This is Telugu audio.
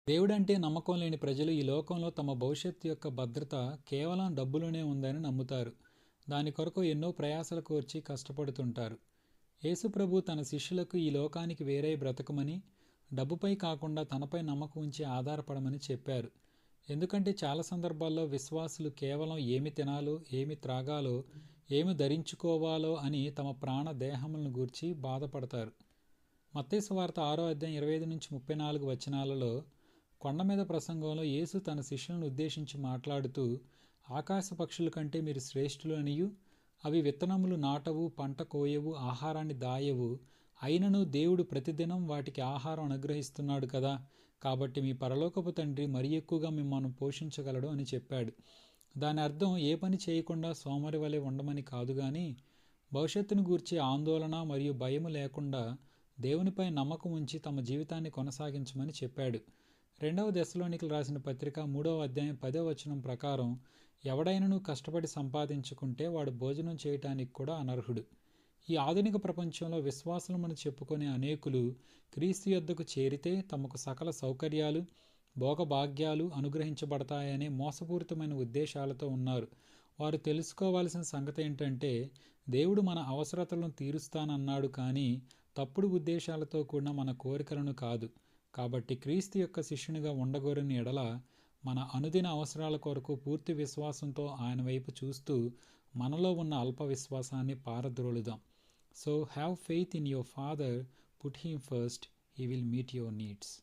దేవుడంటే నమ్మకం లేని ప్రజలు ఈ లోకంలో తమ భవిష్యత్తు యొక్క భద్రత కేవలం డబ్బులోనే ఉందని నమ్ముతారు. దాని కొరకు ఎన్నో ప్రయాసలు కోర్చి కష్టపడుతుంటారు. యేసుప్రభు తన శిష్యులకు ఈ లోకానికి వేరే బ్రతకమని, డబ్బుపై కాకుండా తనపై నమ్మకం ఉంచి ఆధారపడమని చెప్పారు. ఎందుకంటే చాలా సందర్భాల్లో విశ్వాసులు కేవలం ఏమి తినాలో, ఏమి త్రాగాలో, ఏమి ధరించుకోవాలో అని తమ ప్రాణ దేహములను గూర్చి బాధపడతారు. మత్తయి సువార్త 6:25-34 వచనాలలో కొండ మీద ప్రసంగంలో యేసు తన శిష్యులను ఉద్దేశించి మాట్లాడుతూ, ఆకాశ పక్షుల కంటే మీరు శ్రేష్ఠులు అనియు, అవి విత్తనములు నాటవు, పంట కోయవు, ఆహారాన్ని దాయవు, అయినను దేవుడు ప్రతిదినం వాటికి ఆహారం అనుగ్రహిస్తున్నాడు కదా, కాబట్టి మీ పరలోకపు తండ్రి మరి ఎక్కువగా మిమ్మల్ని పోషించగలడు అని చెప్పాడు. దాని అర్థం ఏ పని చేయకుండా సోమరి వలె ఉండమని కాదు గాని, భవిష్యత్తును గూర్చి ఆందోళన మరియు భయము లేకుండా దేవునిపై నమ్మకం ఉంచి తమ జీవితాన్ని కొనసాగించమని చెప్పాడు. 2వ దెస్సలోనికలు రాసిన పత్రిక 3:10 వచనం ప్రకారం, ఎవడైనను కష్టపడి సంపాదించుకుంటే వాడు భోజనం చేయటానికి కూడా అనర్హుడు. ఈ ఆధునిక ప్రపంచంలో విశ్వాసులమని చెప్పుకునే అనేకులు క్రీస్తు యొద్దకు చేరితే తమకు సకల సౌకర్యాలు, భోగభాగ్యాలు అనుగ్రహించబడతాయనే మోసపూరితమైన ఉద్దేశాలతో ఉన్నారు. వారు తెలుసుకోవాల్సిన సంగతి ఏంటంటే, దేవుడు మన అవసరతలను తీరుస్తానన్నాడు కానీ తప్పుడు ఉద్దేశాలతో కూడిన మన కోరికలను కాదు. కాబట్టి క్రీస్తు యొక్క శిష్యునిగా ఉండగోరని ఎడల మన అనుదిన అవసరాల కొరకు పూర్తి విశ్వాసంతో ఆయన వైపు చూస్తూ మనలో ఉన్న అల్ప విశ్వాసాన్ని పారద్రోలుదాం. So have faith in your father, put him first, he will meet your needs.